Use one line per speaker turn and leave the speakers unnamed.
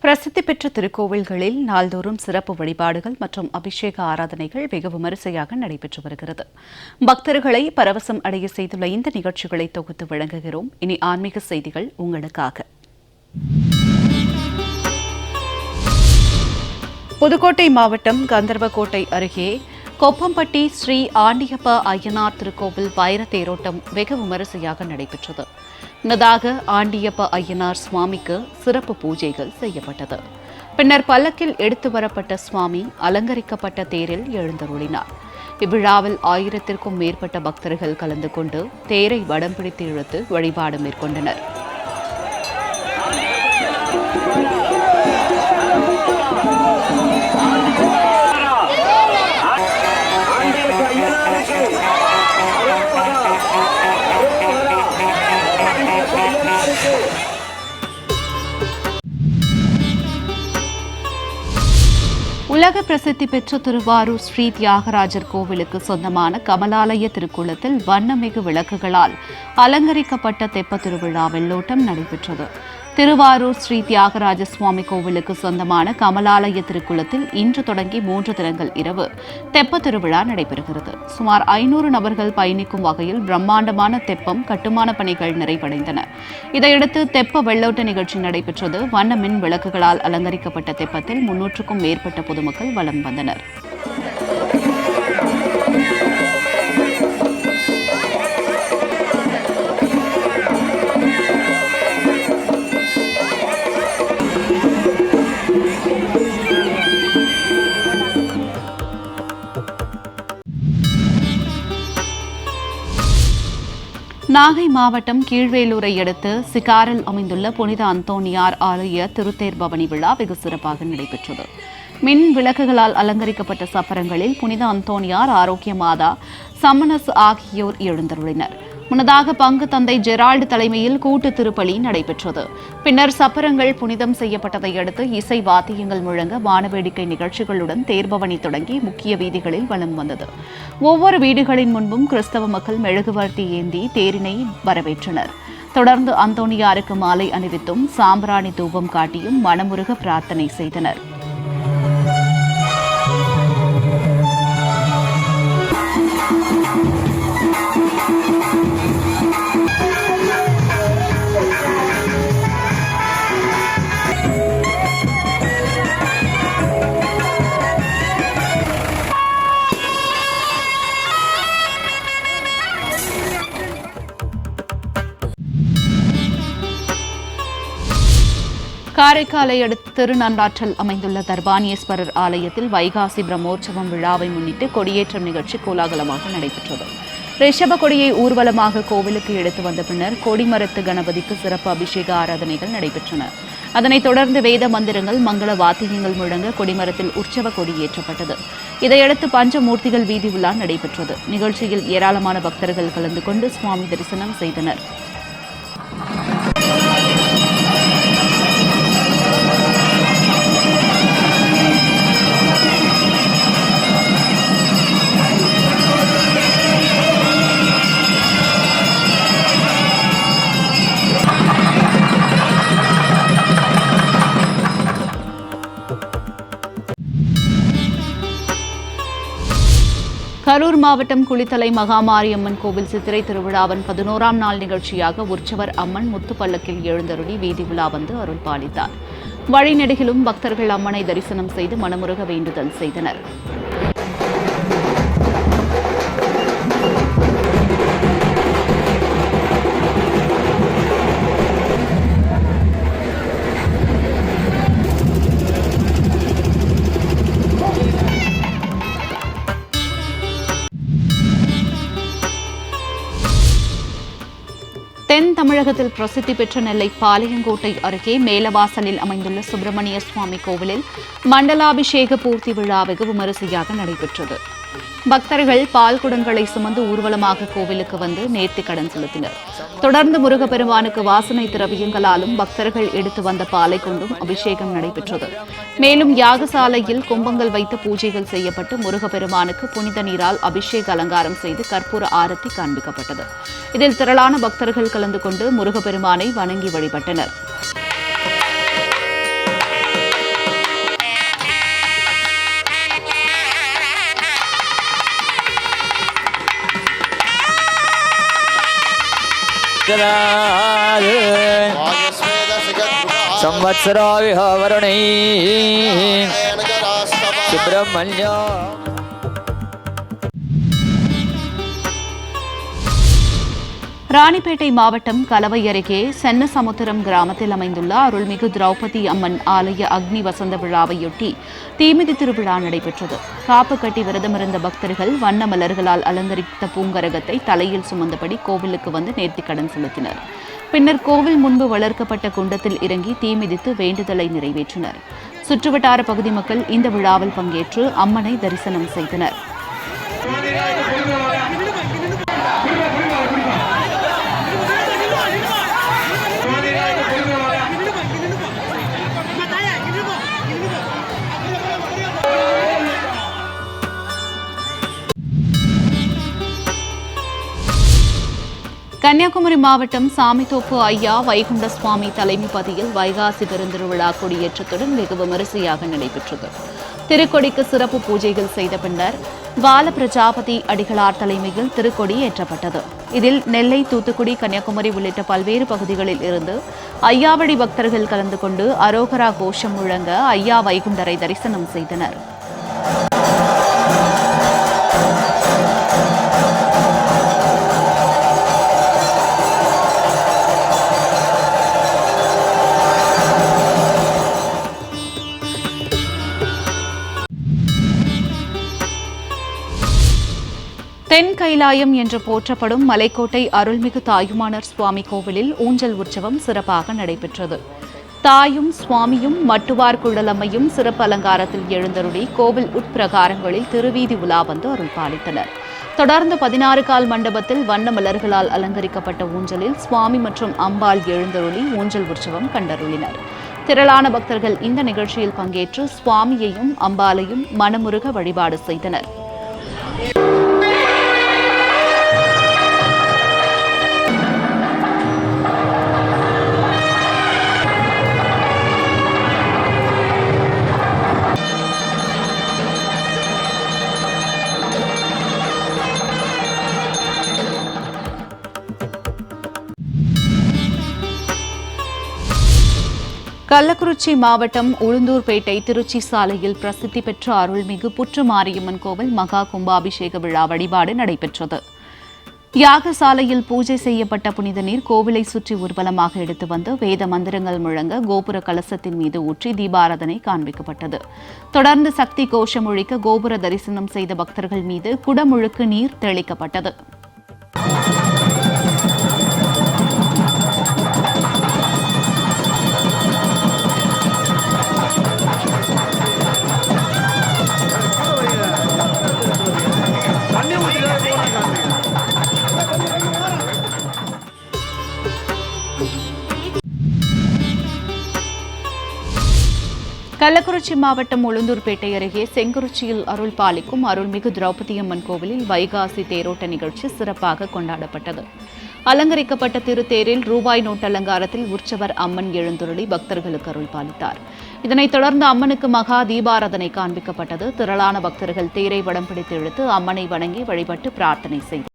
பிரசித்தி பெற்ற திருக்கோவில்களில் நாள்தோறும் சிறப்பு வழிபாடுகள் மற்றும் அபிஷேக ஆராதனைகள் வெகு விமரிசையாக நடைபெற்று வருகிறது. பக்தர்களை பரவசம் அடைய செய்துள்ள இந்த நிகழ்ச்சிகளை தொகுத்து வழங்குகிறோம். இனி ஆன்மீக செய்திகள் உங்களுக்காக. புதுக்கோட்டை மாவட்டம் கந்தர்வக்கோட்டை அருகே கொப்பம்பட்டி ஸ்ரீ ஆண்டியப்ப ஐயனார் திருக்கோவில் வைர தேரோட்டம் வெகு விமரிசையாக நடைபெற்றது. முன்னதாக ஆண்டியப்ப ஐயனார் சுவாமிக்கு சிறப்பு பூஜைகள் செய்யப்பட்டது. பின்னர் பல்லக்கில் எடுத்து வரப்பட்ட சுவாமி அலங்கரிக்கப்பட்ட தேரில் எழுந்தருளினார். இவ்விழாவில் 1000க்கும் மேற்பட்ட பக்தர்கள் கலந்து கொண்டு தேரை வடம் பிடித்து இழுத்து வழிபாடு மேற்கொண்டனர். உலக பிரசித்தி பெற்ற திருவாரூர் ஸ்ரீ தியாகராஜர் கோவிலுக்கு சொந்தமான கமலாலய திருக்குளத்தில் வண்ணமிகு விளக்குகளால் அலங்கரிக்கப்பட்ட தெப்ப திருவிழா வெள்ளோட்டம் நடைபெற்றது. திருவாரூர் ஸ்ரீ தியாகராஜ சுவாமி கோவிலுக்கு சொந்தமான கமலாலய திருக்குளத்தில் இன்று தொடங்கி 3 தினங்கள் இரவு தெப்ப திருவிழா நடைபெறுகிறது. சுமார் 500 நபர்கள் பயணிக்கும் வகையில் பிரம்மாண்டமான தெப்பம் கட்டுமான பணிகள் நிறைவடைந்தன. இதையடுத்து தெப்ப வெள்ளோட்ட நிகழ்ச்சி நடைபெற்றது. வண்ண மின் விளக்குகளால் அலங்கரிக்கப்பட்ட தெப்பத்தில் 300க்கும் மேற்பட்ட பொதுமக்கள் வலம் வந்தனர். நாகை மாவட்டம் கீழ்வேலூரை அடுத்து சிகாரில் அமைந்துள்ள புனித அந்தோணியார் ஆலய திருத்தேர் பவனி விழா வெகு சிறப்பாக நடைபெற்றது. மின் விளக்குகளால் அலங்கரிக்கப்பட்ட சப்பரங்களில் புனித அந்தோணியார், ஆரோக்கிய மாதா, சம்மனஸ் ஆகியோர் எழுந்தருளினர். முன்னதாக பங்கு தந்தை ஜெரால்டு தலைமையில் கூட்டு திருப்பலி நடைபெற்றது. பின்னர் சப்பரங்கள் புனிதம் செய்யப்பட்டதை அடுத்து இசை வாத்தியங்கள் முழங்க வானவேடிக்கை நிகழ்ச்சிகளுடன் தேர்பவனி தொடங்கி முக்கிய வீதிகளில் வலம் வந்தது. ஒவ்வொரு வீடுகளின் முன்பும் கிறிஸ்தவ மக்கள் மெழுகுவர்த்தி ஏந்தி தேரினை வரவேற்றனர். தொடர்ந்து அந்தோணியாருக்கு மாலை அணிவித்தும் சாம்பிராணி தூபம் காட்டியும் மனமுருக பிரார்த்தனை செய்தனர். காரைக்காலை அடுத்த திருநன்றாற்றில் அமைந்துள்ள தர்பானியேஸ்வரர் ஆலயத்தில் வைகாசி பிரம்மோற்சவம் விழாவை முன்னிட்டு கொடியேற்றம் நிகழ்ச்சி கோலாகலமாக நடைபெற்றது. ரிஷப கொடியை ஊர்வலமாக கோவிலுக்கு எடுத்து வந்த பின்னர் கொடிமரத்து கணபதிக்கு சிறப்பு அபிஷேக ஆராதனைகள் நடைபெற்றன. அதனைத் தொடர்ந்து வேத மந்திரங்கள், மங்கள வாத்தியங்கள் முழங்க கொடிமரத்தில் உற்சவ கொடி ஏற்றப்பட்டது. இதையடுத்து பஞ்சமூர்த்திகள் வீதி உலா நடைபெற்றது. நிகழ்ச்சியில் ஏராளமான பக்தர்கள் கலந்து கொண்டு சுவாமி தரிசனம் செய்தனர். கரூர் மாவட்டம் குளித்தலை மகாமாரியம்மன் கோவில் சித்திரை திருவிழாவின் 11ஆம் நாள் நிகழ்ச்சியாக உற்சவர் அம்மன் முத்துப்பல்லக்கில் எழுந்தருளி வீதி உலா வந்து அருள் பாலித்தார். வழிநெடுகிலும் பக்தர்கள் அம்மனை தரிசனம் செய்து மனமுருக வேண்டுதல் செய்தனர். தென் தமிழகத்தில் பிரசித்தி பெற்ற நெல்லை பாளையங்கோட்டை அருகே மேலவாசலில் அமைந்துள்ள சுப்பிரமணிய சுவாமி கோவிலில் மண்டலாபிஷேக பூர்த்தி விழா வெகு விமரிசையாக நடைபெற்றது. பக்தர்கள் பால் குடங்களை சுமந்து ஊர்வலமாக கோவிலுக்கு வந்து நேர்த்தி கடன் செலுத்தினர். தொடர்ந்து முருகப்பெருமானுக்கு வாசனை திரவியங்களாலும் பக்தர்கள் எடுத்து வந்த பாலை கொண்டும் அபிஷேகம் நடைபெற்றது. மேலும் யாகசாலையில் கும்பங்கள் வைத்து பூஜைகள் செய்யப்பட்டு முருகப்பெருமானுக்கு புனித நீரால் அபிஷேக அலங்காரம் செய்து கற்பூர ஆரத்தி காண்பிக்கப்பட்டது. இதில் திரளான பக்தர்கள் கலந்து கொண்டு முருகப்பெருமானை வணங்கி வழிபட்டனர்.
संवत्सराविहावरणै सुब्रह्मण्य
ராணிப்பேட்டை மாவட்டம் கலவை அருகே சென்னசமுத்திரம் கிராமத்தில் அமைந்துள்ள அருள்மிகு திரௌபதி அம்மன் ஆலய அக்னி வசந்த விழாவையொட்டி தீமிதி திருவிழா நடைபெற்றது. காப்பு கட்டி விரதமிருந்த பக்தர்கள் வண்ண மலர்களால் அலங்கரித்த பூங்கரகத்தை தலையில் சுமந்தபடி கோவிலுக்கு வந்து நேர்த்திக்கடன் செலுத்தினர். பின்னர் கோவில் முன்பு வளர்க்கப்பட்ட குண்டத்தில் இறங்கி தீமிதித்து வேண்டுதலை நிறைவேற்றினர். சுற்றுவட்டார பகுதி மக்கள் இந்த விழாவில் பங்கேற்று அம்மனை தரிசனம் செய்தனர். கன்னியாகுமரி மாவட்டம் சாமித்தோப்பு ஐயா வைகுண்ட சுவாமி தலைமைப்பதியில் வைகாசி பெருந்திருவிழா கொடியேற்றத்துடன் வெகு விமரிசையாக நடைபெற்றது. திருக்கொடிக்கு சிறப்பு பூஜைகள் செய்த பின்னர் பால பிரஜாபதி அடிகளார் தலைமையில் திருக்கொடி ஏற்றப்பட்டது. இதில் நெல்லை, தூத்துக்குடி, கன்னியாகுமரி உள்ளிட்ட பல்வேறு பகுதிகளில் இருந்து ஐயாவடி பக்தர்கள் கலந்து கொண்டு அரோகரா கோஷம் முழங்க ஐயா வைகுண்டரை தரிசனம் செய்தனர். தென் கைலாயம் என்று போற்றப்படும் மலைக்கோட்டை அருள்மிகு தாயுமானர் சுவாமி கோவிலில் ஊஞ்சல் உற்சவம் சிறப்பாக நடைபெற்றது. தாயும் சுவாமியும் மட்டுவார் குழலம்மையும் சிறப்பு அலங்காரத்தில் எழுந்தருளி கோவில் உட்பிரகாரங்களில் திருவீதி உலா வந்து அருள் பாலித்தனர். தொடர்ந்து 16 கால் மண்டபத்தில் வண்ண மலர்களால் அலங்கரிக்கப்பட்ட ஊஞ்சலில் சுவாமி மற்றும் அம்பாள் எழுந்தருளி ஊஞ்சல் உற்சவம் கண்டருளினர். திரளான பக்தர்கள் இந்த நிகழ்ச்சியில் பங்கேற்று சுவாமியையும் அம்பாளையும் மனமுருக வழிபாடு செய்தனர். கள்ளக்குறிச்சி மாவட்டம் உளுந்தூர்பேட்டை திருச்சி சாலையில் பிரசித்தி பெற்ற அருள்மிகு புற்று மாரியம்மன் கோவில் மகா கும்பாபிஷேக விழா வழிபாடு நடைபெற்றது. யாகசாலையில் பூஜை செய்யப்பட்ட புனித நீர் கோவிலை சுற்றி ஊர்வலமாக எடுத்து வந்து வேத மந்திரங்கள் முழங்க கோபுர கலசத்தின் மீது ஊற்றி தீபாராதனை காண்பிக்கப்பட்டது. தொடர்ந்து சக்தி கோஷம் ஒழிக்க கோபுர தரிசனம் செய்த பக்தர்கள் மீது குடமுழுக்கு நீர் தெளிக்கப்பட்டது. கள்ளக்குறிச்சி மாவட்டம் உளுந்தூர்பேட்டை அருகே செங்குறிச்சியில் அருள் பாலிக்கும் அருள்மிகு திரௌபதி அம்மன் கோவிலில் வைகாசி தேரோட்ட நிகழ்ச்சி சிறப்பாக கொண்டாடப்பட்டது. அலங்கரிக்கப்பட்ட திருத்தேரில் ரூபாய் நோட்டு அலங்காரத்தில் உற்சவர் அம்மன் எழுந்துருளி பக்தர்களுக்கு அருள் பாலித்தார். இதனைத் தொடர்ந்து அம்மனுக்கு மகா தீபாராதனை காண்பிக்கப்பட்டது. திரளான பக்தர்கள் தேரை வடம் பிடித்து இழுத்து அம்மனை வணங்கி வழிபட்டு பிரார்த்தனை செய்தனர்.